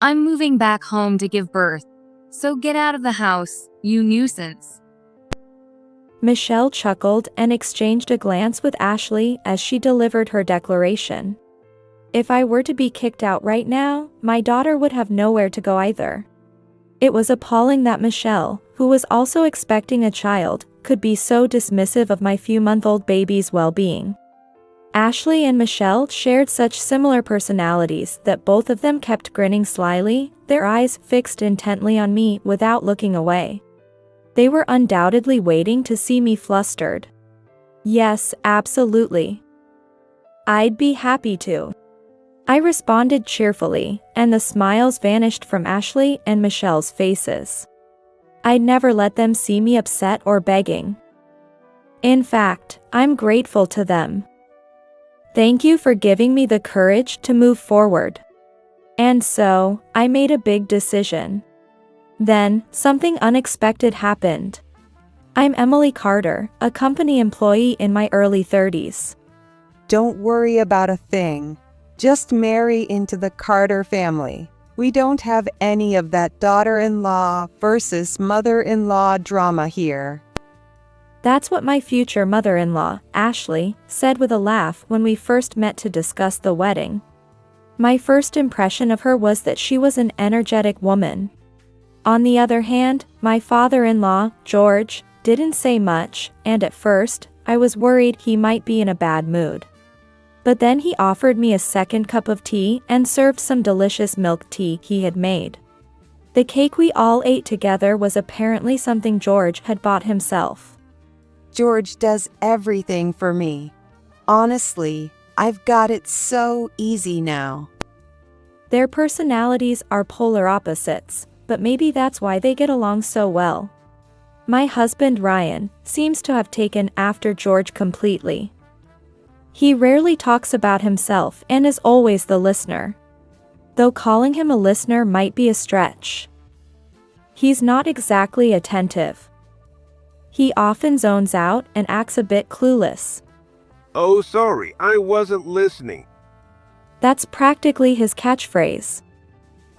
I'm moving back home to give birth. So get out of the house, you nuisance. Michelle chuckled and exchanged a glance with Ashley as she delivered her declaration. If I were to be kicked out right now, my daughter would have nowhere to go either. It was appalling that Michelle, who was also expecting a child, could be so dismissive of my few-month-old baby's well-being. Ashley and Michelle shared such similar personalities that both of them kept grinning slyly, their eyes fixed intently on me without looking away. They were undoubtedly waiting to see me flustered. Yes, absolutely. I'd be happy to. I responded cheerfully, and the smiles vanished from Ashley and Michelle's faces. I'd never let them see me upset or begging. In fact, I'm grateful to them. Thank you for giving me the courage to move forward. And so, I made a big decision. Then, something unexpected happened. I'm Emily Carter, a company employee in my early 30s. Don't worry about a thing. Just marry into the Carter family. We don't have any of that daughter-in-law versus mother-in-law drama here. That's what my future mother-in-law, Ashley, said with a laugh when we first met to discuss the wedding. My first impression of her was that she was an energetic woman. On the other hand, my father-in-law, George, didn't say much, and at first, I was worried he might be in a bad mood. But then he offered me a second cup of tea and served some delicious milk tea he had made. The cake we all ate together was apparently something George had bought himself. George does everything for me. Honestly, I've got it so easy now. Their personalities are polar opposites, but maybe that's why they get along so well. My husband Ryan seems to have taken after George completely. He rarely talks about himself and is always the listener. Though calling him a listener might be a stretch. He's not exactly attentive. He often zones out and acts a bit clueless. Oh, sorry, I wasn't listening. That's practically his catchphrase.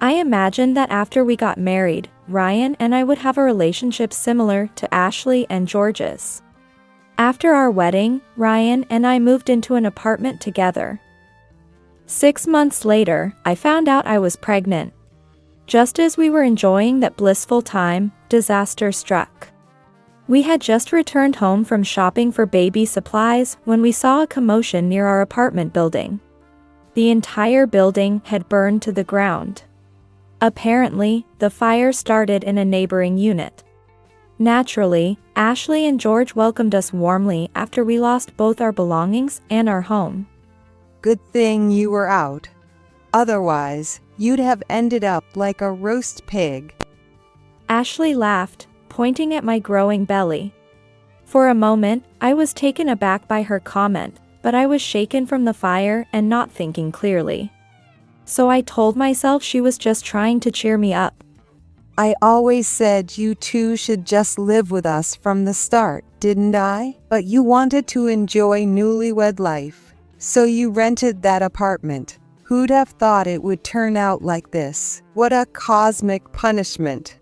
I imagined that after we got married, Ryan and I would have a relationship similar to Ashley and George's. After our wedding, Ryan and I moved into an apartment together. 6 months later, I found out I was pregnant. Just as we were enjoying that blissful time, disaster struck. We had just returned home from shopping for baby supplies when we saw a commotion near our apartment building. The entire building had burned to the ground. Apparently, the fire started in a neighboring unit. Naturally, Ashley and George welcomed us warmly after we lost both our belongings and our home. Good thing you were out. Otherwise, you'd have ended up like a roast pig. Ashley laughed, pointing at my growing belly. For a moment, I was taken aback by her comment, but I was shaken from the fire and not thinking clearly. So I told myself she was just trying to cheer me up. I always said you two should just live with us from the start, didn't I? But you wanted to enjoy newlywed life, so you rented that apartment. Who'd have thought it would turn out like this? What a cosmic punishment.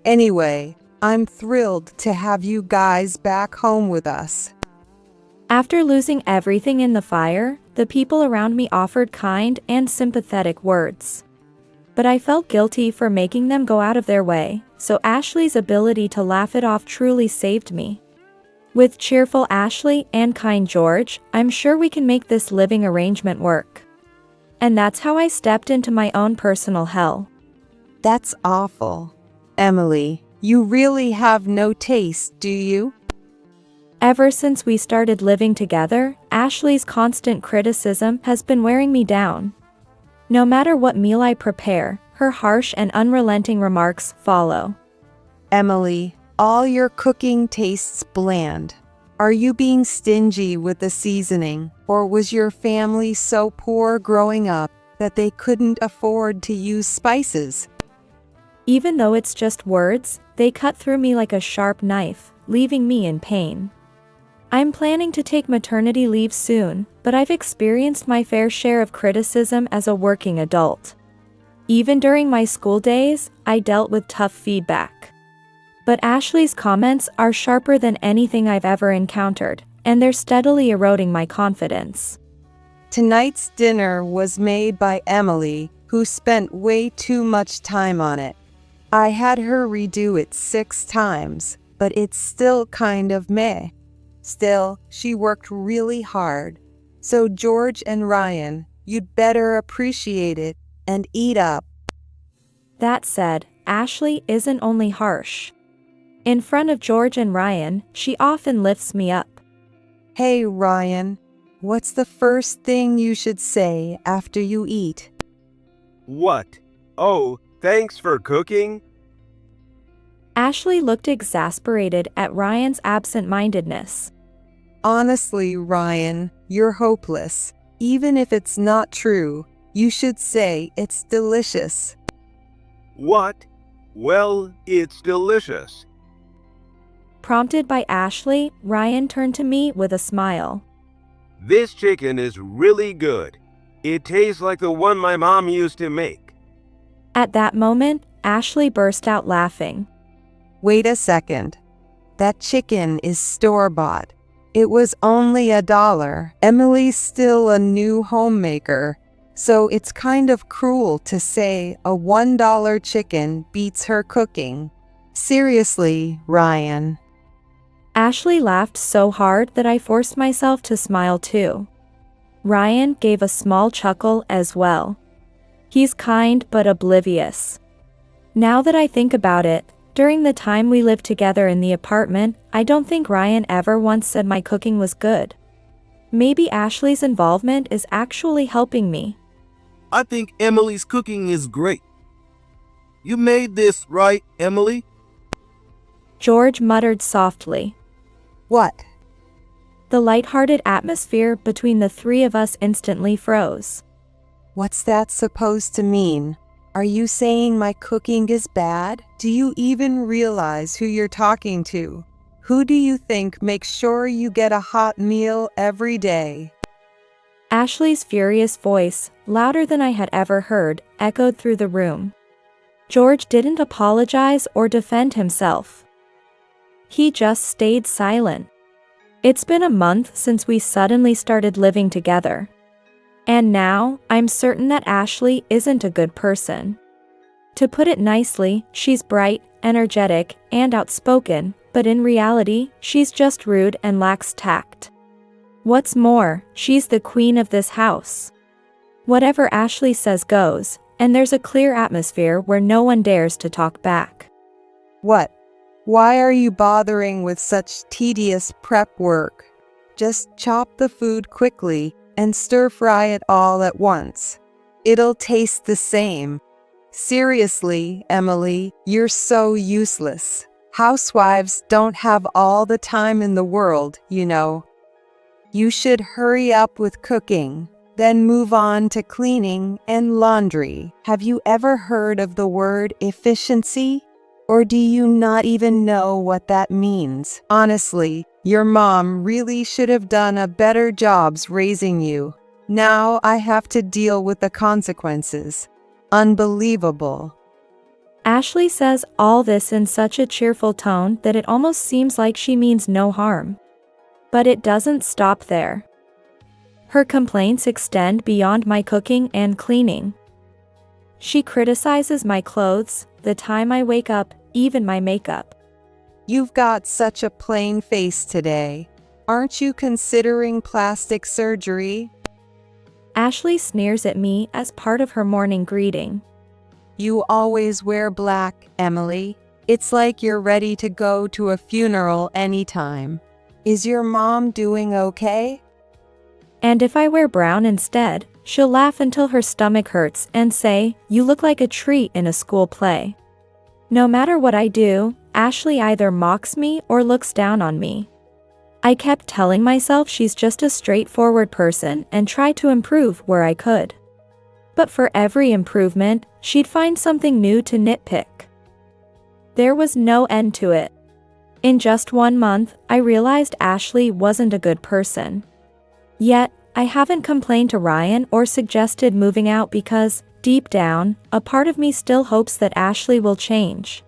Anyway, I'm thrilled to have you guys back home with us. After losing everything in the fire, the people around me offered kind and sympathetic words. But I felt guilty for making them go out of their way, so Ashley's ability to laugh it off truly saved me. With cheerful Ashley and kind George, I'm sure we can make this living arrangement work. And that's how I stepped into my own personal hell. That's awful. Emily, you really have no taste, do you? Ever since we started living together, Ashley's constant criticism has been wearing me down. No matter what meal I prepare, her harsh and unrelenting remarks follow. Emily, all your cooking tastes bland. Are you being stingy with the seasoning, or was your family so poor growing up that they couldn't afford to use spices? Even though it's just words, they cut through me like a sharp knife, leaving me in pain. I'm planning to take maternity leave soon, but I've experienced my fair share of criticism as a working adult. Even during my school days, I dealt with tough feedback. But Ashley's comments are sharper than anything I've ever encountered, and they're steadily eroding my confidence. Tonight's dinner was made by Emily, who spent way too much time on it. I had her redo it 6 times, but it's still kind of meh. Still, she worked really hard. So George and Ryan, you'd better appreciate it and eat up. That said, Ashley isn't only harsh. In front of George and Ryan, she often lifts me up. Hey Ryan, what's the first thing you should say after you eat? What? Oh, thanks for cooking? Ashley looked exasperated at Ryan's absent-mindedness. Honestly, Ryan, you're hopeless. Even if it's not true, you should say it's delicious. What? Well, it's delicious. Prompted by Ashley, Ryan turned to me with a smile. This chicken is really good. It tastes like the one my mom used to make. At that moment, Ashley burst out laughing. Wait a second. That chicken is store-bought. It was only $1. Emily's still a new homemaker, so it's kind of cruel to say a $1 chicken beats her cooking. Seriously, Ryan. Ashley laughed so hard that I forced myself to smile too. Ryan gave a small chuckle as well. He's kind but oblivious. Now that I think about it, during the time we lived together in the apartment, I don't think Ryan ever once said my cooking was good. Maybe Ashley's involvement is actually helping me. I think Emily's cooking is great. You made this, right, Emily? George muttered softly. What? The light-hearted atmosphere between the three of us instantly froze. What's that supposed to mean? Are you saying my cooking is bad? Do you even realize who you're talking to? Who do you think makes sure you get a hot meal every day? Ashley's furious voice, louder than I had ever heard, echoed through the room. George didn't apologize or defend himself. He just stayed silent. It's been a month since we suddenly started living together. And now, I'm certain that Ashley isn't a good person. To put it nicely, she's bright, energetic, and outspoken, but in reality, she's just rude and lacks tact. What's more, she's the queen of this house. Whatever Ashley says goes, and there's a clear atmosphere where no one dares to talk back. What? Why are you bothering with such tedious prep work? Just chop the food quickly and stir-fry it all at once. It'll taste the same. Seriously, Emily, you're so useless. Housewives don't have all the time in the world, you know. You should hurry up with cooking, then move on to cleaning and laundry. Have you ever heard of the word efficiency? Or do you not even know what that means? Honestly, your mom really should have done a better job raising you. Now I have to deal with the consequences. Unbelievable. Ashley says all this in such a cheerful tone that it almost seems like she means no harm. But it doesn't stop there. Her complaints extend beyond my cooking and cleaning. She criticizes my clothes, the time I wake up, even my makeup. You've got such a plain face today. Aren't you considering plastic surgery? Ashley sneers at me as part of her morning greeting. You always wear black, Emily. It's like you're ready to go to a funeral anytime. Is your mom doing okay? And if I wear brown instead, she'll laugh until her stomach hurts and say, "You look like a tree in a school play." No matter what I do, Ashley either mocks me or looks down on me. I kept telling myself she's just a straightforward person and tried to improve where I could. But for every improvement, she'd find something new to nitpick. There was no end to it. In just 1 month, I realized Ashley wasn't a good person. Yet, I haven't complained to Ryan or suggested moving out because, Deep down, a part of me still hopes that Ashley will change.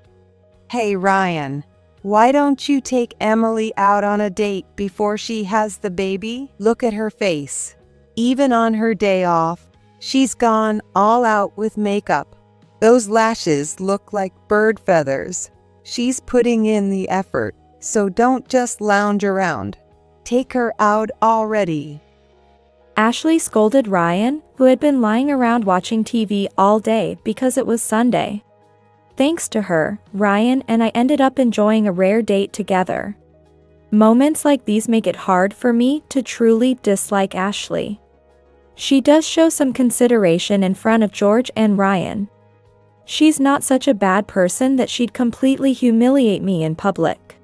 Hey Ryan, why don't you take Emily out on a date before she has the baby? Look at her face. Even on her day off, she's gone all out with makeup. Those lashes look like bird feathers. She's putting in the effort, so don't just lounge around. Take her out already. Ashley scolded Ryan, who had been lying around watching TV all day because it was Sunday. Thanks to her, Ryan and I ended up enjoying a rare date together. Moments like these make it hard for me to truly dislike Ashley. She does show some consideration in front of George and Ryan. She's not such a bad person that she'd completely humiliate me in public.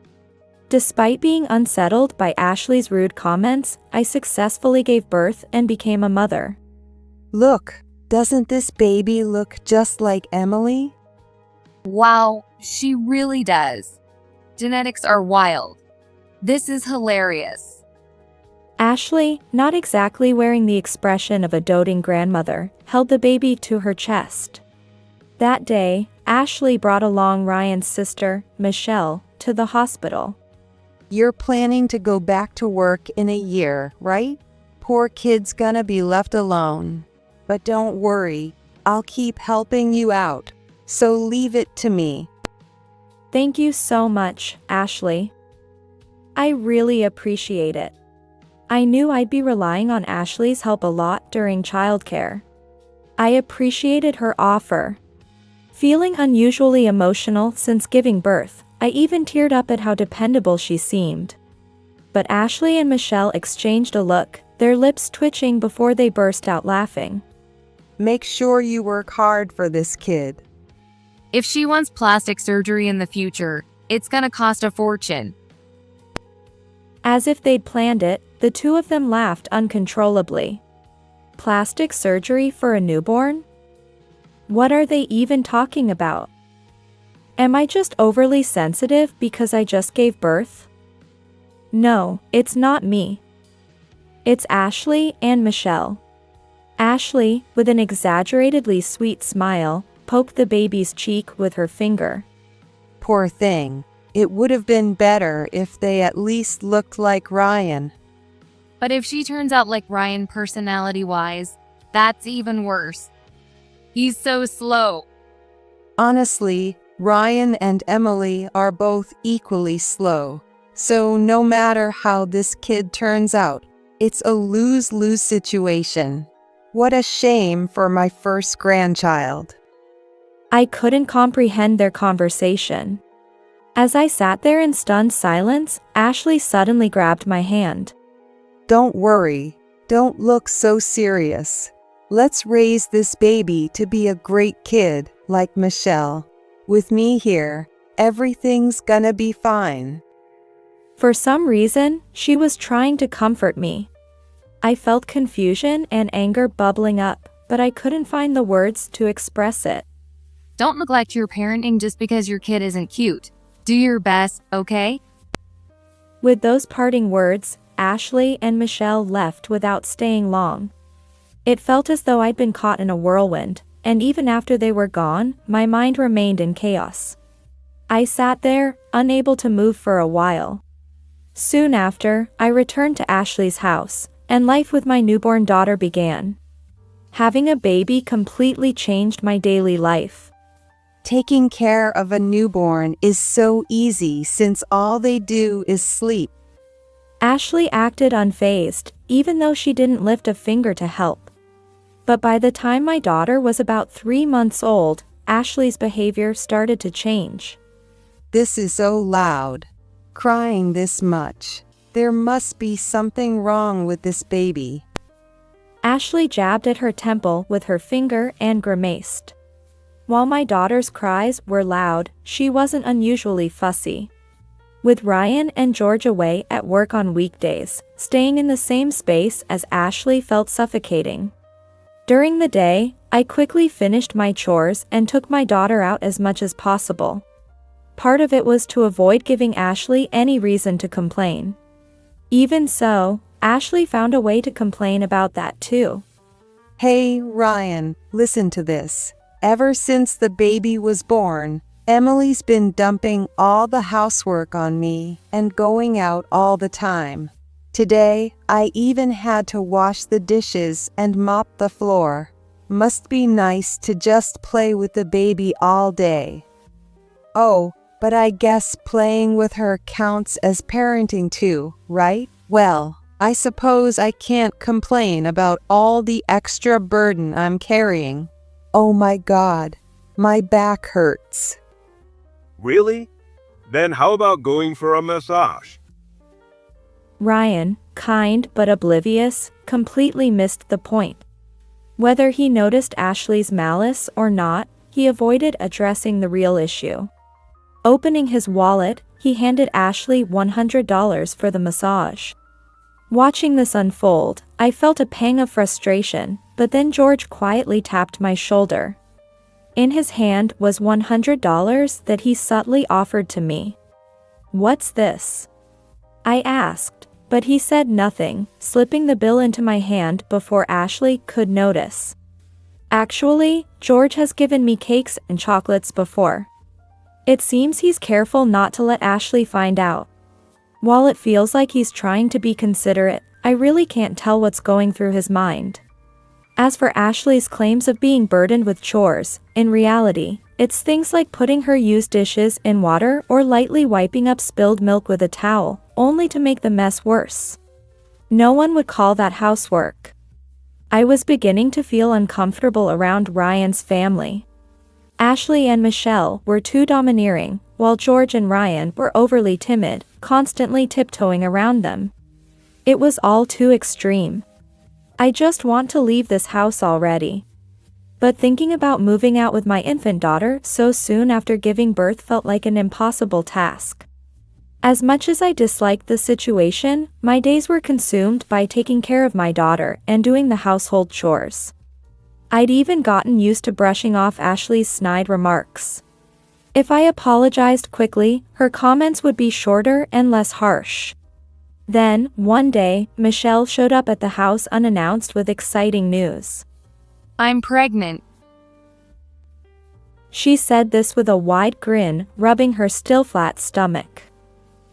Despite being unsettled by Ashley's rude comments, I successfully gave birth and became a mother. Look, doesn't this baby look just like Emily? Wow, she really does. Genetics are wild. This is hilarious. Ashley, not exactly wearing the expression of a doting grandmother, held the baby to her chest. That day, Ashley brought along Ryan's sister, Michelle, to the hospital. You're planning to go back to work in a year, right? Poor kid's gonna be left alone. But don't worry, I'll keep helping you out. So leave it to me. Thank you so much, Ashley. I really appreciate it. I knew I'd be relying on Ashley's help a lot during childcare. I appreciated her offer. Feeling unusually emotional since giving birth, I even teared up at how dependable she seemed. But Ashley and Michelle exchanged a look, their lips twitching before they burst out laughing. Make sure you work hard for this kid. If she wants plastic surgery in the future, it's gonna cost a fortune. As if they'd planned it, the two of them laughed uncontrollably. Plastic surgery for a newborn? What are they even talking about? Am I just overly sensitive because I just gave birth? No, it's not me. It's Ashley and Michelle. Ashley, with an exaggeratedly sweet smile, poked the baby's cheek with her finger. Poor thing. It would have been better if they at least looked like Ryan. But if she turns out like Ryan personality-wise, that's even worse. He's so slow. Honestly, Ryan and Emily are both equally slow. So no matter how this kid turns out, it's a lose-lose situation. What a shame for my first grandchild. I couldn't comprehend their conversation. As I sat there in stunned silence, Ashley suddenly grabbed my hand. Don't worry. Don't look so serious. Let's raise this baby to be a great kid, like Michelle. With me here, everything's gonna be fine. For some reason, she was trying to comfort me. I felt confusion and anger bubbling up, but I couldn't find the words to express it. Don't neglect your parenting just because your kid isn't cute. Do your best, okay? With those parting words, Ashley and Michelle left without staying long. It felt as though I'd been caught in a whirlwind, and even after they were gone, my mind remained in chaos. I sat there, unable to move for a while. Soon after, I returned to Ashley's house, and life with my newborn daughter began. Having a baby completely changed my daily life. Taking care of a newborn is so easy since all they do is sleep. Ashley acted unfazed, even though she didn't lift a finger to help. But by the time my daughter was about 3 months old, Ashley's behavior started to change. This is so loud. Crying this much. There must be something wrong with this baby. Ashley jabbed at her temple with her finger and grimaced. While my daughter's cries were loud, she wasn't unusually fussy. With Ryan and George away at work on weekdays, staying in the same space as Ashley felt suffocating. During the day, I quickly finished my chores and took my daughter out as much as possible. Part of it was to avoid giving Ashley any reason to complain. Even so, Ashley found a way to complain about that too. Hey, Ryan, listen to this. Ever since the baby was born, Emily's been dumping all the housework on me and going out all the time. Today, I even had to wash the dishes and mop the floor. Must be nice to just play with the baby all day. Oh, but I guess playing with her counts as parenting too, right? Well, I suppose I can't complain about all the extra burden I'm carrying. Oh my God, my back hurts. Really? Then how about going for a massage? Ryan, kind but oblivious, completely missed the point. Whether he noticed Ashley's malice or not, he avoided addressing the real issue. Opening his wallet, he handed Ashley $100 for the massage. Watching this unfold, I felt a pang of frustration, but then George quietly tapped my shoulder. In his hand was $100 that he subtly offered to me. "What's this?" I asked, but he said nothing, slipping the bill into my hand before Ashley could notice. Actually, George has given me cakes and chocolates before. It seems he's careful not to let Ashley find out. While it feels like he's trying to be considerate, I really can't tell what's going through his mind. As for Ashley's claims of being burdened with chores, in reality, it's things like putting her used dishes in water or lightly wiping up spilled milk with a towel, only to make the mess worse. No one would call that housework. I was beginning to feel uncomfortable around Ryan's family. Ashley and Michelle were too domineering, while George and Ryan were overly timid, constantly tiptoeing around them. It was all too extreme. I just want to leave this house already. But thinking about moving out with my infant daughter so soon after giving birth felt like an impossible task. As much as I disliked the situation, my days were consumed by taking care of my daughter and doing the household chores. I'd even gotten used to brushing off Ashley's snide remarks. If I apologized quickly, her comments would be shorter and less harsh. Then, one day, Michelle showed up at the house unannounced with exciting news. I'm pregnant. She said this with a wide grin, rubbing her still flat stomach.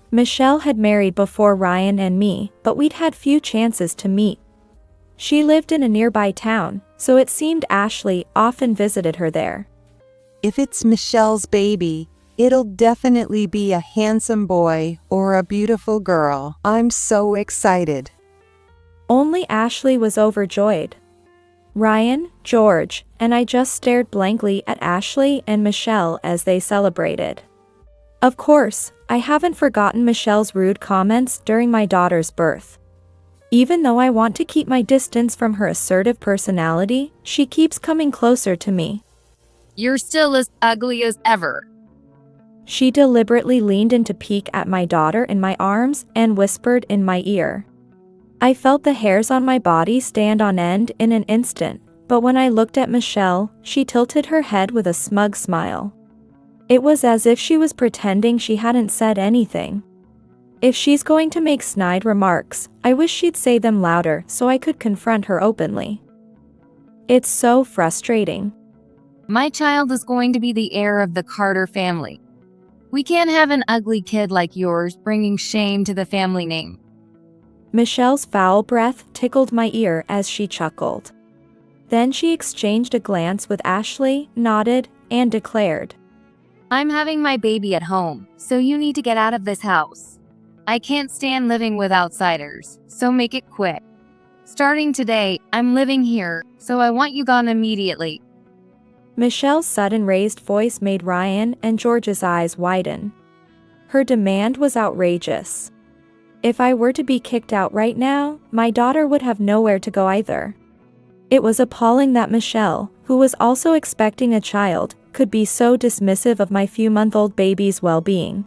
Michelle had married before Ryan and me, but we'd had few chances to meet. She lived in a nearby town, so it seemed Ashley often visited her there. If it's Michelle's baby, it'll definitely be a handsome boy or a beautiful girl. I'm so excited. Only Ashley was overjoyed. Ryan, George, and I just stared blankly at Ashley and Michelle as they celebrated. Of course, I haven't forgotten Michelle's rude comments during my daughter's birth. Even though I want to keep my distance from her assertive personality, she keeps coming closer to me. You're still as ugly as ever. She deliberately leaned in to peek at my daughter in my arms and whispered in my ear. I felt the hairs on my body stand on end in an instant, but when I looked at Michelle, she tilted her head with a smug smile. It was as if she was pretending she hadn't said anything. If she's going to make snide remarks, I wish she'd say them louder so I could confront her openly. It's so frustrating. My child is going to be the heir of the Carter family. We can't have an ugly kid like yours bringing shame to the family name. Michelle's foul breath tickled my ear as she chuckled. Then she exchanged a glance with Ashley, nodded, and declared, I'm having my baby at home, so you need to get out of this house. I can't stand living with outsiders, so make it quick. Starting today, I'm living here, so I want you gone immediately. Michelle's sudden raised voice made Ryan and George's eyes widen. Her demand was outrageous. If I were to be kicked out right now, my daughter would have nowhere to go either. It was appalling that Michelle, who was also expecting a child, could be so dismissive of my few-month-old baby's well-being.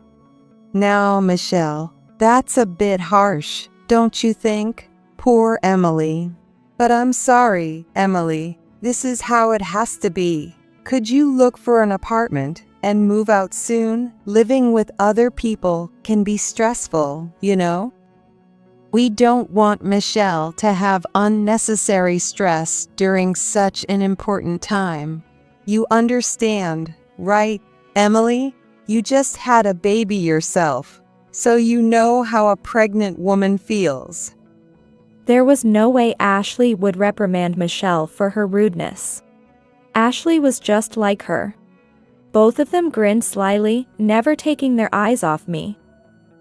Now, Michelle, that's a bit harsh, don't you think? Poor Emily. But I'm sorry, Emily. This is how it has to be. Could you look for an apartment and move out soon? Living with other people can be stressful, you know? We don't want Michelle to have unnecessary stress during such an important time. You understand, right, Emily? You just had a baby yourself, so you know how a pregnant woman feels. There was no way Ashley would reprimand Michelle for her rudeness. Ashley was just like her. Both of them grinned slyly, never taking their eyes off me.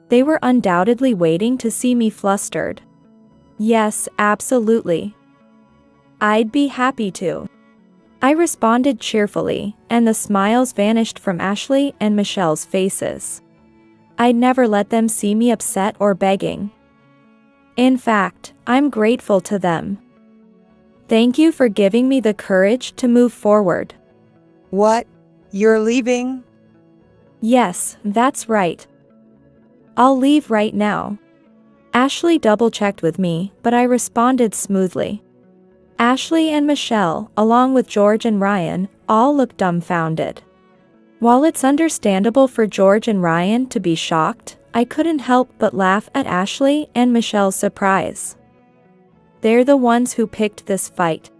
They were undoubtedly waiting to see me flustered. Yes, absolutely. I'd be happy to. I responded cheerfully, and the smiles vanished from Ashley and Michelle's faces. I'd never let them see me upset or begging. In fact, I'm grateful to them. Thank you for giving me the courage to move forward. What? You're leaving? Yes, that's right. I'll leave right now. Ashley double-checked with me, but I responded smoothly. Ashley and Michelle, along with George and Ryan, all looked dumbfounded. While it's understandable for George and Ryan to be shocked, I couldn't help but laugh at Ashley and Michelle's surprise. They're the ones who picked this fight.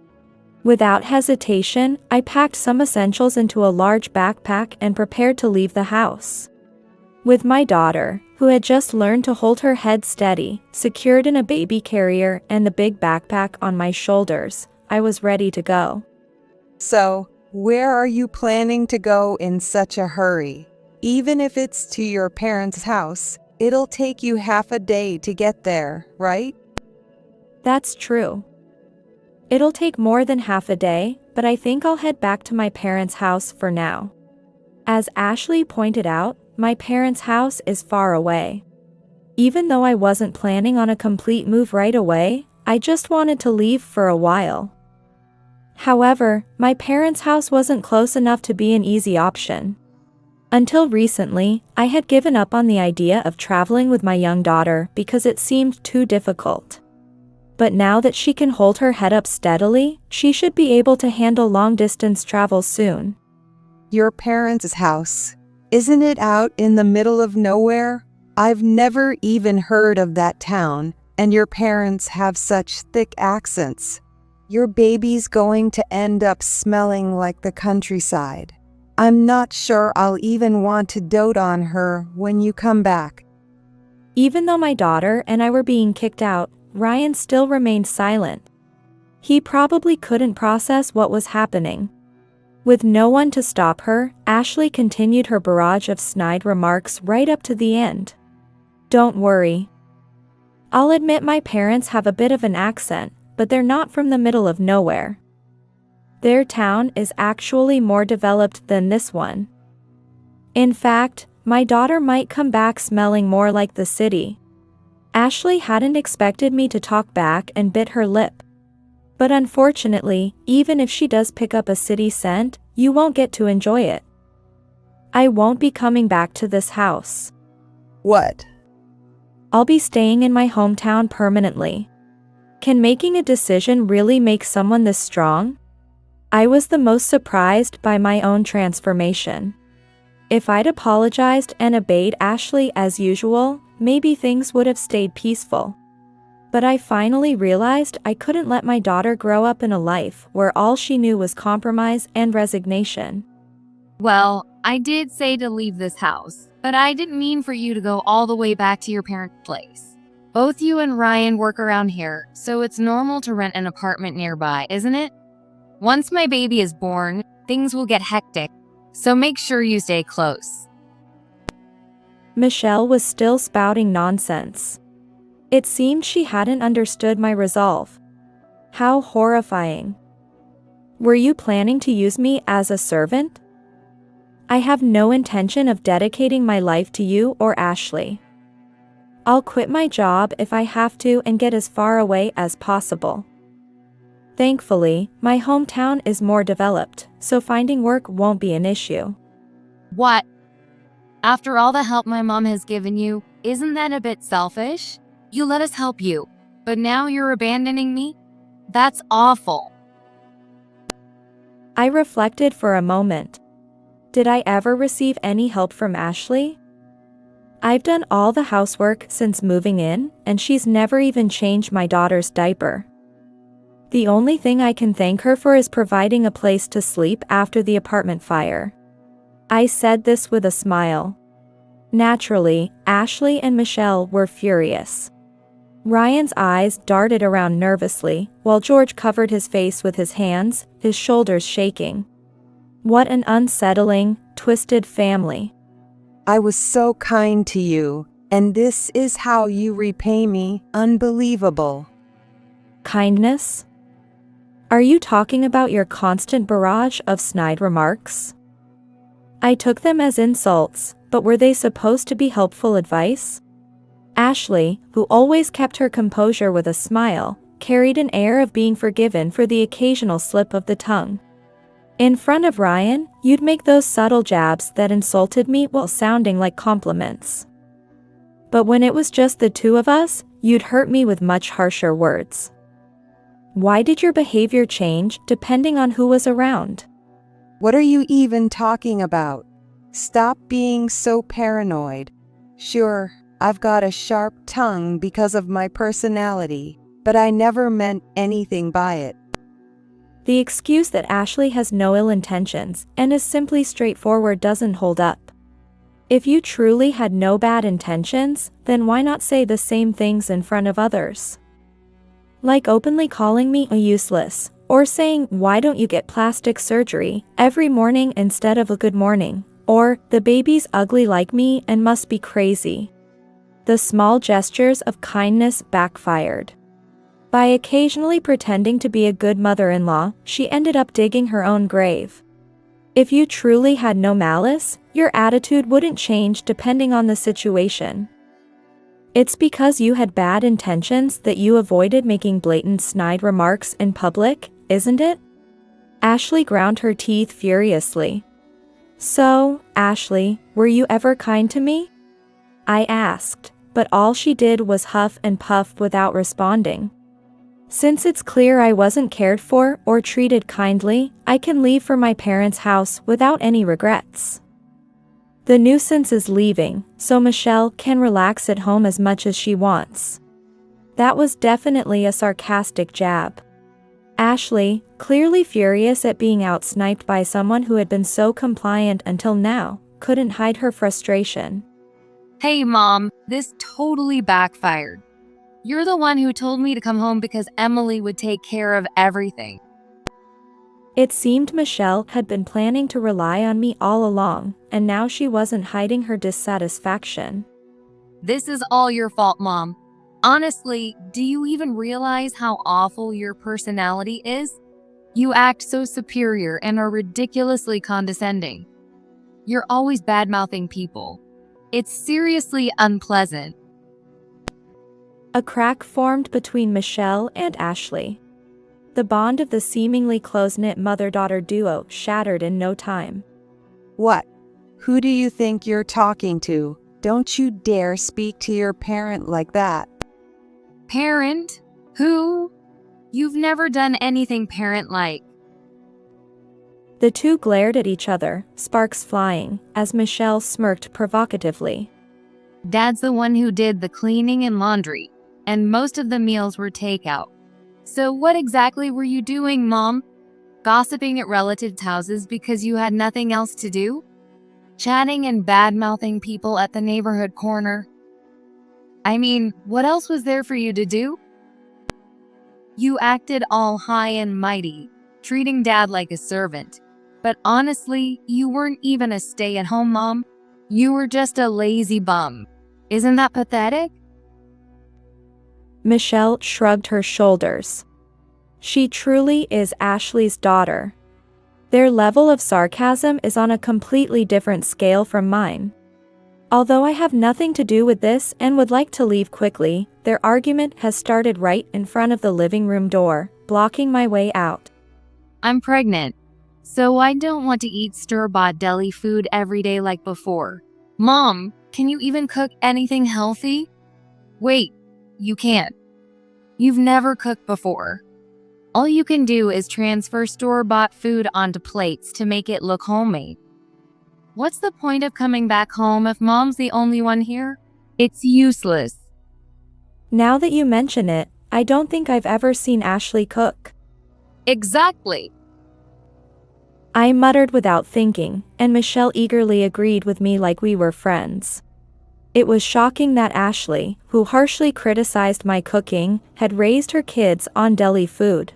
Without hesitation, I packed some essentials into a large backpack and prepared to leave the house. With my daughter, who had just learned to hold her head steady, secured in a baby carrier and the big backpack on my shoulders, I was ready to go. So, where are you planning to go in such a hurry? Even if it's to your parents' house, it'll take you half a day to get there, right? That's true. It'll take more than half a day, but I think I'll head back to my parents' house for now. As Ashley pointed out, my parents' house is far away. Even though I wasn't planning on a complete move right away, I just wanted to leave for a while. However, my parents' house wasn't close enough to be an easy option. Until recently, I had given up on the idea of traveling with my young daughter because it seemed too difficult. But now that she can hold her head up steadily, she should be able to handle long-distance travel soon. Your parents' house. Isn't it out in the middle of nowhere? I've never even heard of that town, and your parents have such thick accents. Your baby's going to end up smelling like the countryside. I'm not sure I'll even want to dote on her when you come back. Even though my daughter and I were being kicked out, Ryan still remained silent. He probably couldn't process what was happening. With no one to stop her, Ashley continued her barrage of snide remarks right up to the end. Don't worry. I'll admit my parents have a bit of an accent, but they're not from the middle of nowhere. Their town is actually more developed than this one. In fact, my daughter might come back smelling more like the city. Ashley hadn't expected me to talk back and bit her lip. But unfortunately, even if she does pick up a city scent, you won't get to enjoy it. I won't be coming back to this house. What? I'll be staying in my hometown permanently. Can making a decision really make someone this strong? I was the most surprised by my own transformation. If I'd apologized and obeyed Ashley as usual, maybe things would have stayed peaceful. But I finally realized I couldn't let my daughter grow up in a life where all she knew was compromise and resignation. Well, I did say to leave this house, but I didn't mean for you to go all the way back to your parents' place. Both you and Ryan work around here, so it's normal to rent an apartment nearby, isn't it? Once my baby is born, things will get hectic, so make sure you stay close. Michelle was still spouting nonsense. It seemed she hadn't understood my resolve. How horrifying. Were you planning to use me as a servant? I have no intention of dedicating my life to you or Ashley. I'll quit my job if I have to and get as far away as possible. Thankfully, my hometown is more developed, so finding work won't be an issue. What? After all the help my mom has given you, isn't that a bit selfish? You let us help you, but now you're abandoning me? That's awful. I reflected for a moment. Did I ever receive any help from Ashley? I've done all the housework since moving in, and she's never even changed my daughter's diaper. The only thing I can thank her for is providing a place to sleep after the apartment fire. I said this with a smile. Naturally, Ashley and Michelle were furious. Ryan's eyes darted around nervously, while George covered his face with his hands, his shoulders shaking. What an unsettling, twisted family. I was so kind to you, and this is how you repay me? Unbelievable. Kindness? Are you talking about your constant barrage of snide remarks? I took them as insults, but were they supposed to be helpful advice? Ashley, who always kept her composure with a smile, carried an air of being forgiven for the occasional slip of the tongue. In front of Ryan, you'd make those subtle jabs that insulted me while sounding like compliments. But when it was just the two of us, you'd hurt me with much harsher words. Why did your behavior change depending on who was around? What are you even talking about? Stop being so paranoid. Sure, I've got a sharp tongue because of my personality, but I never meant anything by it. The excuse that Ashley has no ill intentions and is simply straightforward doesn't hold up. If you truly had no bad intentions, then why not say the same things in front of others? Like openly calling me a useless, or saying, "Why don't you get plastic surgery?" every morning instead of a good morning, or "The baby's ugly like me and must be crazy." The small gestures of kindness backfired. By occasionally pretending to be a good mother-in-law, she ended up digging her own grave. If you truly had no malice, your attitude wouldn't change depending on the situation. It's because you had bad intentions that you avoided making blatant snide remarks in public, isn't it? Ashley ground her teeth furiously. So, Ashley, were you ever kind to me? I asked, but all she did was huff and puff without responding. Since it's clear I wasn't cared for or treated kindly, I can leave for my parents' house without any regrets. The nuisance is leaving, so Michelle can relax at home as much as she wants. That was definitely a sarcastic jab. Ashley, clearly furious at being outsniped by someone who had been so compliant until now, couldn't hide her frustration. Hey Mom, this totally backfired. You're the one who told me to come home because Emily would take care of everything. It seemed Michelle had been planning to rely on me all along, and now she wasn't hiding her dissatisfaction. This is all your fault, Mom. Honestly, do you even realize how awful your personality is? You act so superior and are ridiculously condescending. You're always bad-mouthing people. It's seriously unpleasant. A crack formed between Michelle and Ashley. The bond of the seemingly close-knit mother-daughter duo shattered in no time. What? Who do you think you're talking to? Don't you dare speak to your parent like that. Parent? Who? You've never done anything parent-like. The two glared at each other, sparks flying, as Michelle smirked provocatively. Dad's the one who did the cleaning and laundry, and most of the meals were takeout. So what exactly were you doing, Mom? Gossiping at relatives' houses because you had nothing else to do? Chatting and bad-mouthing people at the neighborhood corner? I mean, what else was there for you to do? You acted all high and mighty, treating Dad like a servant. But honestly, you weren't even a stay-at-home mom. You were just a lazy bum. Isn't that pathetic? Michelle shrugged her shoulders. She truly is Ashley's daughter. Their level of sarcasm is on a completely different scale from mine. Although I have nothing to do with this and would like to leave quickly, their argument has started right in front of the living room door, blocking my way out. I'm pregnant, so I don't want to eat store-bought deli food every day like before. Mom, can you even cook anything healthy? Wait, you can't. You've never cooked before. All you can do is transfer store-bought food onto plates to make it look homemade. What's the point of coming back home if mom's the only one here? It's useless. Now that you mention it, I don't think I've ever seen Ashley cook. Exactly. I muttered without thinking, and Michelle eagerly agreed with me like we were friends. It was shocking that Ashley, who harshly criticized my cooking, had raised her kids on deli food.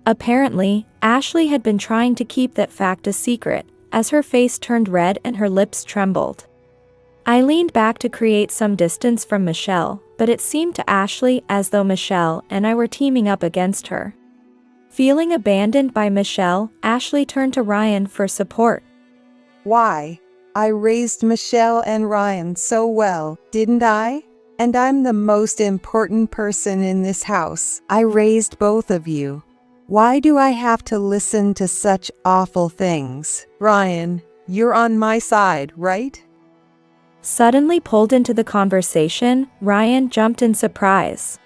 Apparently, Ashley had been trying to keep that fact a secret, as her face turned red and her lips trembled. I leaned back to create some distance from Michelle, but it seemed to Ashley as though Michelle and I were teaming up against her. Feeling abandoned by Michelle, Ashley turned to Ryan for support. Why? I raised Michelle and Ryan so well, didn't I? And I'm the most important person in this house. I raised both of you. Why do I have to listen to such awful things? Ryan, you're on my side, right? Suddenly pulled into the conversation, Ryan jumped in surprise.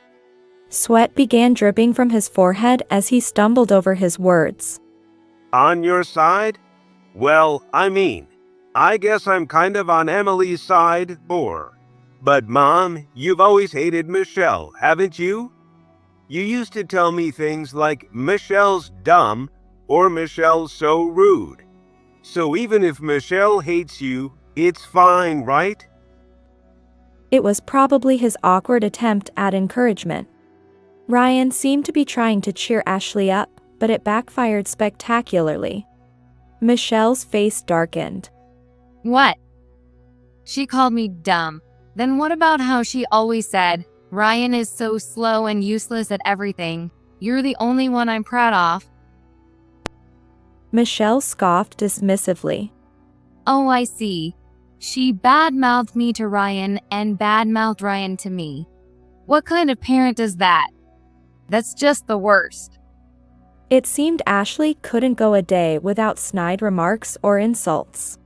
Sweat began dripping from his forehead as he stumbled over his words. On your side? Well, I guess I'm kind of on Emily's side, or. But Mom, you've always hated Michelle, haven't you? You used to tell me things like Michelle's dumb or Michelle's so rude. So even if Michelle hates you, it's fine, right? It was probably his awkward attempt at encouragement. Ryan seemed to be trying to cheer Ashley up, but it backfired spectacularly. Michelle's face darkened. What? She called me dumb. Then what about how she always said, Ryan is so slow and useless at everything. You're the only one I'm proud of. Michelle scoffed dismissively. Oh, I see. She bad-mouthed me to Ryan and bad-mouthed Ryan to me. What kind of parent does that? That's just the worst. It seemed Ashley couldn't go a day without snide remarks or insults.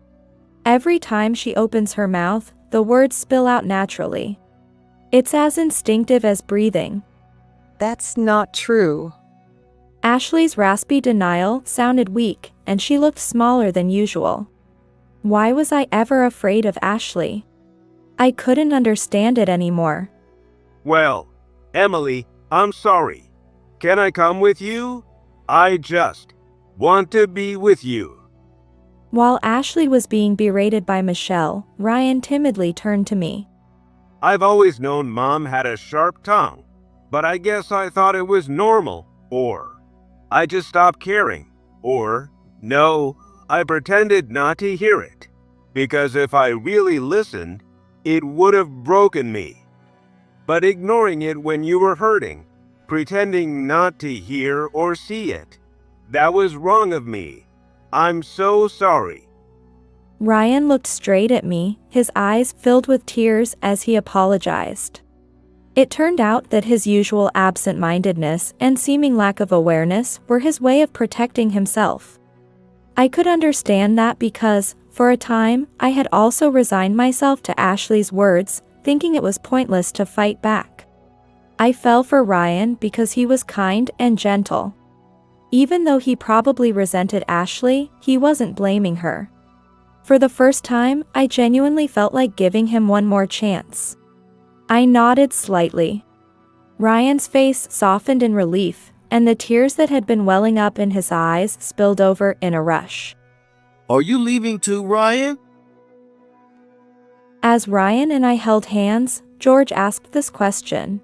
Every time she opens her mouth, the words spill out naturally. It's as instinctive as breathing. That's not true. Ashley's raspy denial sounded weak, and she looked smaller than usual. Why was I ever afraid of Ashley? I couldn't understand it anymore. Well, Emily, I'm sorry. Can I come with you? I just want to be with you. While Ashley was being berated by Michelle, Ryan timidly turned to me. I've always known Mom had a sharp tongue, but I guess I thought it was normal, or I just stopped caring, or no, I pretended not to hear it, because if I really listened, it would have broken me. But ignoring it when you were hurting, pretending not to hear or see it, that was wrong of me. I'm so sorry. Ryan looked straight at me, his eyes filled with tears as he apologized. It turned out that his usual absent-mindedness and seeming lack of awareness were his way of protecting himself. I could understand that because, for a time, I had also resigned myself to Ashley's words, thinking it was pointless to fight back. I fell for Ryan because he was kind and gentle. Even though he probably resented Ashley, he wasn't blaming her. For the first time, I genuinely felt like giving him one more chance. I nodded slightly. Ryan's face softened in relief, and the tears that had been welling up in his eyes spilled over in a rush. Are you leaving too, Ryan? As Ryan and I held hands, George asked this question.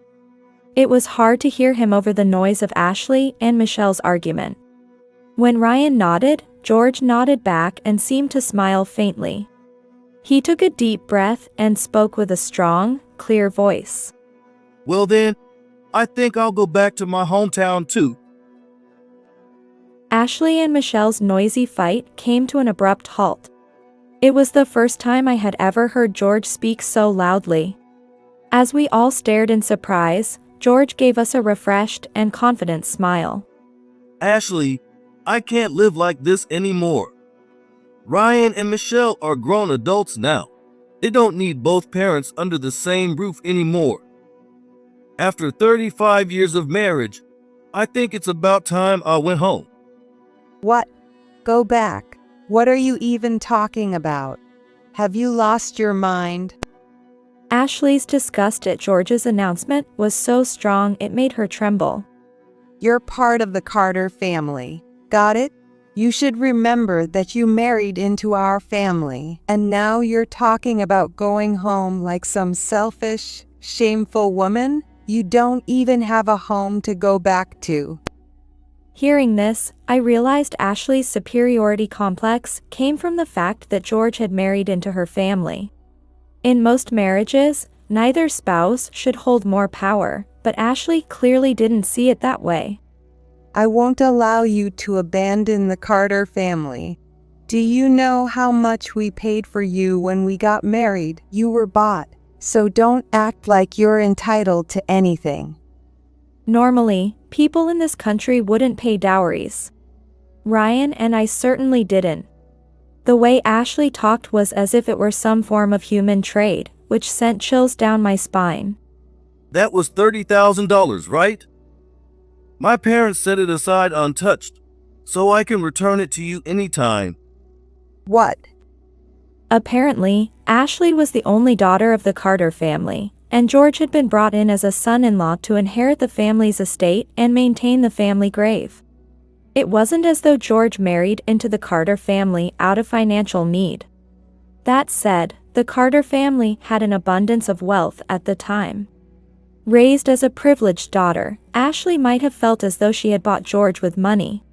It was hard to hear him over the noise of Ashley and Michelle's argument. When Ryan nodded, George nodded back and seemed to smile faintly. He took a deep breath and spoke with a strong, clear voice. Well then, I think I'll go back to my hometown too. Ashley and Michelle's noisy fight came to an abrupt halt. It was the first time I had ever heard George speak so loudly. As we all stared in surprise, George gave us a refreshed and confident smile. Ashley, I can't live like this anymore. Ryan and Michelle are grown adults now. They don't need both parents under the same roof anymore. After 35 years of marriage, I think it's about time I went home. What? Go back. What are you even talking about? Have you lost your mind? Ashley's disgust at George's announcement was so strong it made her tremble. You're part of the Carter family. Got it? You should remember that you married into our family, and now you're talking about going home like some selfish, shameful woman? You don't even have a home to go back to. Hearing this, I realized Ashley's superiority complex came from the fact that George had married into her family. In most marriages, neither spouse should hold more power, but Ashley clearly didn't see it that way. I won't allow you to abandon the Carter family. Do you know how much we paid for you when we got married? You were bought, so don't act like you're entitled to anything. Normally, people in this country wouldn't pay dowries. Ryan and I certainly didn't. The way Ashley talked was as if it were some form of human trade, which sent chills down my spine. That was $30,000, right? My parents set it aside untouched, so I can return it to you anytime. What? Apparently, Ashley was the only daughter of the Carter family, and George had been brought in as a son-in-law to inherit the family's estate and maintain the family grave. It wasn't as though George married into the Carter family out of financial need. That said, the Carter family had an abundance of wealth at the time. Raised as a privileged daughter, Ashley might have felt as though she had bought George with money.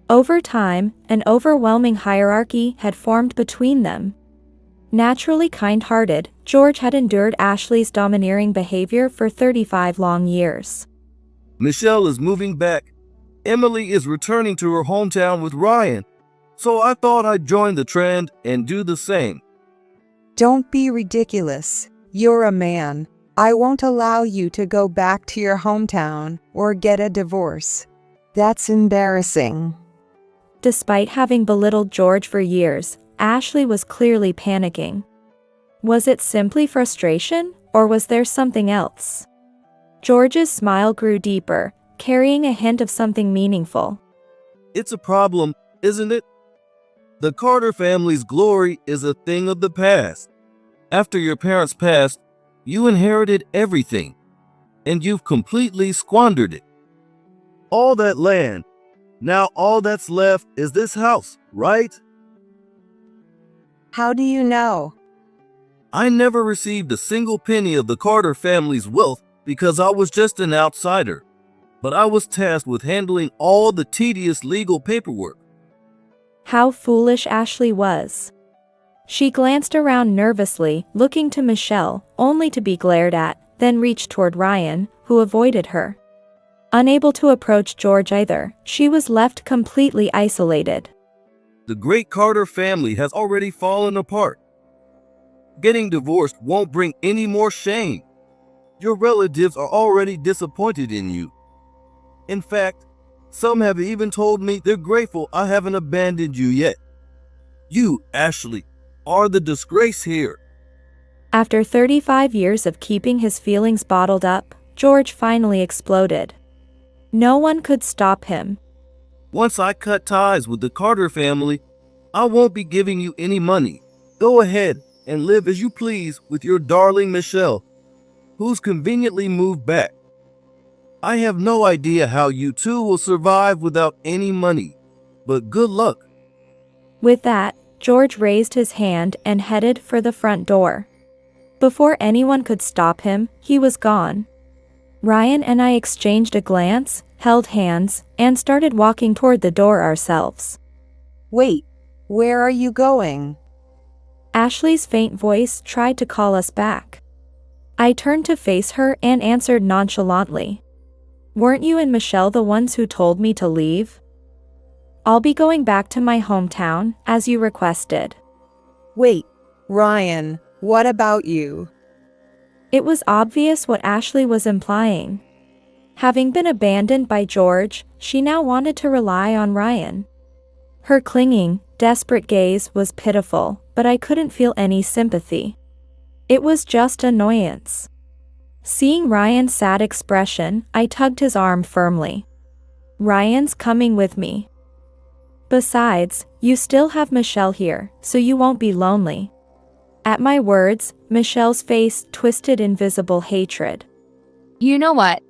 Over time, an overwhelming hierarchy had formed between them. Naturally kind-hearted, George had endured Ashley's domineering behavior for 35 long years. Michelle is moving back. Emily is returning to her hometown with Ryan, so I thought I'd join the trend and do the same. Don't be ridiculous. You're a man. I won't allow you to go back to your hometown or get a divorce. That's embarrassing. Despite having belittled George for years, Ashley was clearly panicking. Was it simply frustration, or was there something else? George's smile grew deeper, carrying a hint of something meaningful. It's a problem, isn't it? The Carter family's glory is a thing of the past. After your parents passed, you inherited everything, and you've completely squandered it. All that land. Now all that's left is this house, right? How do you know? I never received a single penny of the Carter family's wealth because I was just an outsider, but I was tasked with handling all the tedious legal paperwork. How foolish Ashley was. She glanced around nervously, looking to Michelle, only to be glared at, then reached toward Ryan, who avoided her. Unable to approach George either, she was left completely isolated. The great Carter family has already fallen apart. Getting divorced won't bring any more shame. Your relatives are already disappointed in you. In fact, some have even told me they're grateful I haven't abandoned you yet. You, Ashley, are the disgrace here. After 35 years of keeping his feelings bottled up, George finally exploded. No one could stop him. Once I cut ties with the Carter family, I won't be giving you any money. Go ahead and live as you please with your darling Michelle, who's conveniently moved back. I have no idea how you two will survive without any money, but good luck. With that, George raised his hand and headed for the front door. Before anyone could stop him, he was gone. Ryan and I exchanged a glance, held hands, and started walking toward the door ourselves. Wait, where are you going? Ashley's faint voice tried to call us back. I turned to face her and answered nonchalantly. Weren't you and Michelle the ones who told me to leave? I'll be going back to my hometown, as you requested. Wait, Ryan, what about you? It was obvious what Ashley was implying. Having been abandoned by George, she now wanted to rely on Ryan. Her clinging, desperate gaze was pitiful, but I couldn't feel any sympathy. It was just annoyance. Seeing Ryan's sad expression, I tugged his arm firmly. Ryan's coming with me. Besides, you still have Michelle here, so you won't be lonely. At my words, Michelle's face twisted in visible hatred. You know what?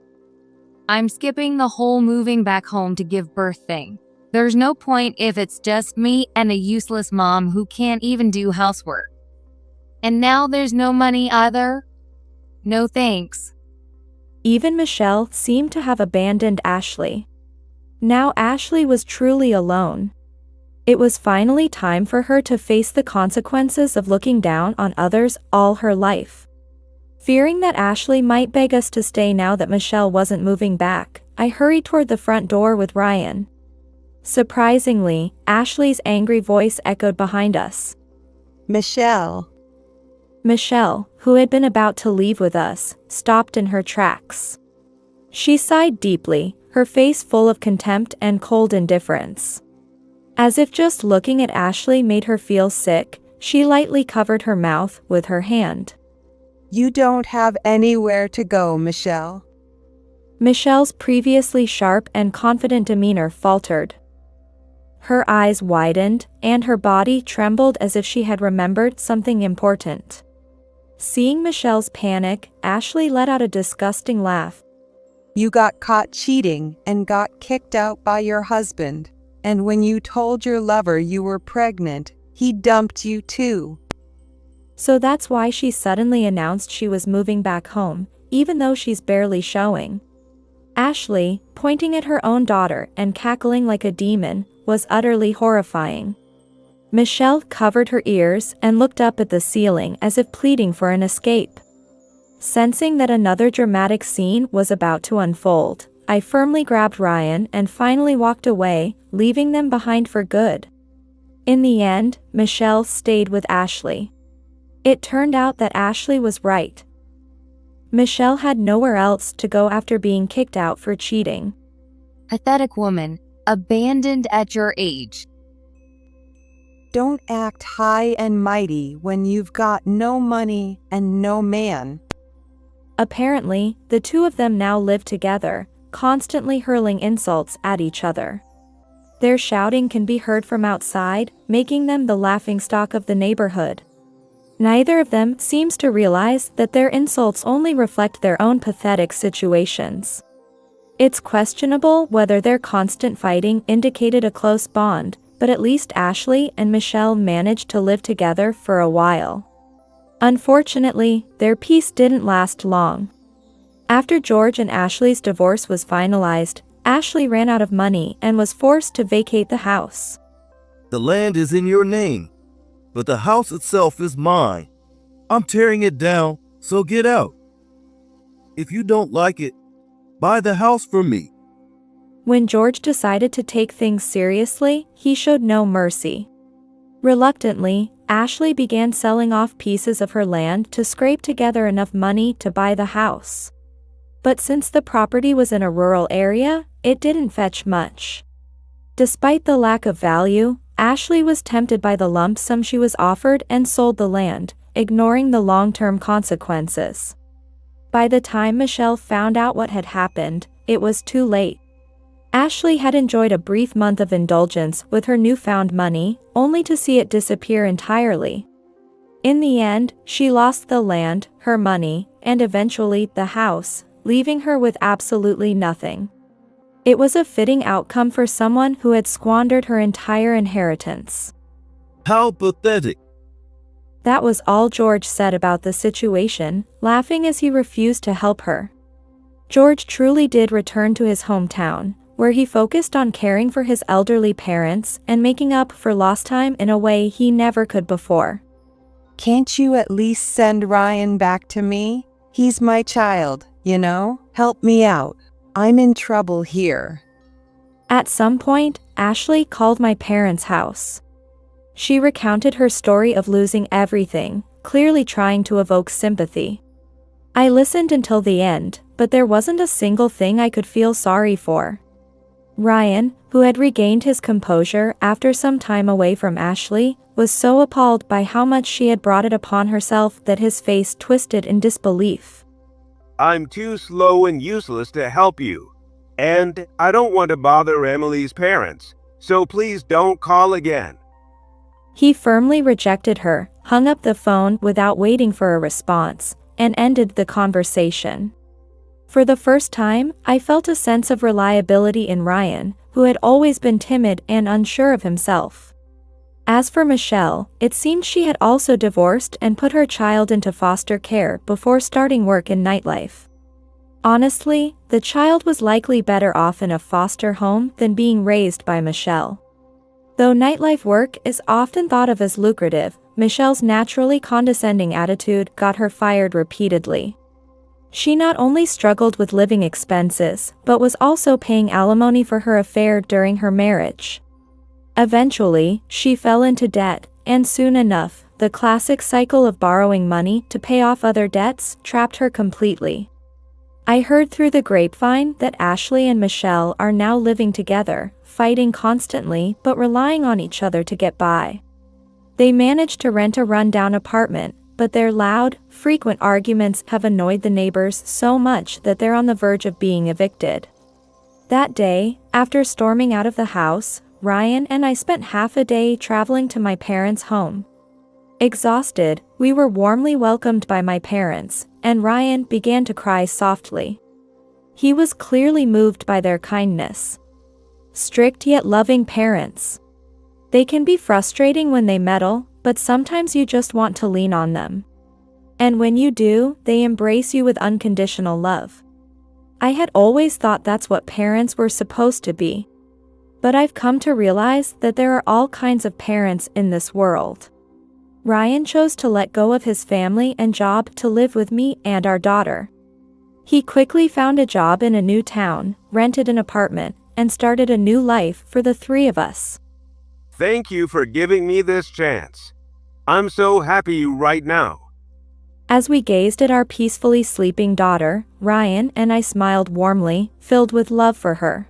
I'm skipping the whole moving back home to give birth thing. There's no point if it's just me and a useless mom who can't even do housework. And now there's no money either? No thanks. Even Michelle seemed to have abandoned Ashley. Now Ashley was truly alone. It was finally time for her to face the consequences of looking down on others all her life. Fearing that Ashley might beg us to stay now that Michelle wasn't moving back, I hurried toward the front door with Ryan. Surprisingly, Ashley's angry voice echoed behind us. Michelle. Michelle, who had been about to leave with us, stopped in her tracks. She sighed deeply, her face full of contempt and cold indifference. As if just looking at Ashley made her feel sick, she lightly covered her mouth with her hand. You don't have anywhere to go, Michelle. Michelle's previously sharp and confident demeanor faltered. Her eyes widened, and her body trembled as if she had remembered something important. Seeing Michelle's panic, Ashley let out a disgusting laugh. You got caught cheating and got kicked out by your husband. And when you told your lover you were pregnant, he dumped you too. So that's why she suddenly announced she was moving back home, even though she's barely showing. Ashley, pointing at her own daughter and cackling like a demon, was utterly horrifying. Michelle covered her ears and looked up at the ceiling as if pleading for an escape. Sensing that another dramatic scene was about to unfold, I firmly grabbed Ryan and finally walked away, leaving them behind for good. In the end, Michelle stayed with Ashley. It turned out that Ashley was right. Michelle had nowhere else to go after being kicked out for cheating. Pathetic woman, abandoned at your age. Don't act high and mighty when you've got no money and no man. Apparently, the two of them now live together, constantly hurling insults at each other. Their shouting can be heard from outside, making them the laughingstock of the neighborhood. Neither of them seems to realize that their insults only reflect their own pathetic situations. It's questionable whether their constant fighting indicated a close bond, but at least Ashley and Michelle managed to live together for a while. Unfortunately, their peace didn't last long. After George and Ashley's divorce was finalized, Ashley ran out of money and was forced to vacate the house. The land is in your name, but the house itself is mine. I'm tearing it down, so get out. If you don't like it, buy the house from me. When George decided to take things seriously, he showed no mercy. Reluctantly, Ashley began selling off pieces of her land to scrape together enough money to buy the house. But since the property was in a rural area, it didn't fetch much. Despite the lack of value, Ashley was tempted by the lump sum she was offered and sold the land, ignoring the long-term consequences. By the time Michelle found out what had happened, it was too late. Ashley had enjoyed a brief month of indulgence with her newfound money, only to see it disappear entirely. In the end, she lost the land, her money, and eventually the house, leaving her with absolutely nothing. It was a fitting outcome for someone who had squandered her entire inheritance. How pathetic. That was all George said about the situation, laughing as he refused to help her. George truly did return to his hometown, where he focused on caring for his elderly parents and making up for lost time in a way he never could before. Can't you at least send Ryan back to me? He's my child, you know? Help me out. I'm in trouble here. At some point, Ashley called my parents' house. She recounted her story of losing everything, clearly trying to evoke sympathy. I listened until the end, but there wasn't a single thing I could feel sorry for. Ryan, who had regained his composure after some time away from Ashley, was so appalled by how much she had brought it upon herself that his face twisted in disbelief. I'm too slow and useless to help you. And I don't want to bother Emily's parents. so please don't call again. He firmly rejected her, hung up the phone without waiting for a response, and ended the conversation. For the first time, I felt a sense of reliability in Ryan, who had always been timid and unsure of himself. As for Michelle, it seemed she had also divorced and put her child into foster care before starting work in nightlife. Honestly, the child was likely better off in a foster home than being raised by Michelle. Though nightlife work is often thought of as lucrative, Michelle's naturally condescending attitude got her fired repeatedly. She not only struggled with living expenses, but was also paying alimony for her affair during her marriage. Eventually, she fell into debt, and soon enough, the classic cycle of borrowing money to pay off other debts trapped her completely. I heard through the grapevine that Ashley and Michelle are now living together, fighting constantly but relying on each other to get by. They managed to rent a rundown apartment, but their loud, frequent arguments have annoyed the neighbors so much that they're on the verge of being evicted. That day, after storming out of the house, Ryan and I spent half a day traveling to my parents' home. Exhausted, we were warmly welcomed by my parents, and Ryan began to cry softly. He was clearly moved by their kindness. Strict yet loving parents. They can be frustrating when they meddle, but sometimes you just want to lean on them. And when you do, they embrace you with unconditional love. I had always thought that's what parents were supposed to be. But I've come to realize that there are all kinds of parents in this world. Ryan chose to let go of his family and job to live with me and our daughter. He quickly found a job in a new town, rented an apartment, and started a new life for the three of us. Thank you for giving me this chance. I'm so happy right now. As we gazed at our peacefully sleeping daughter, Ryan and I smiled warmly, filled with love for her.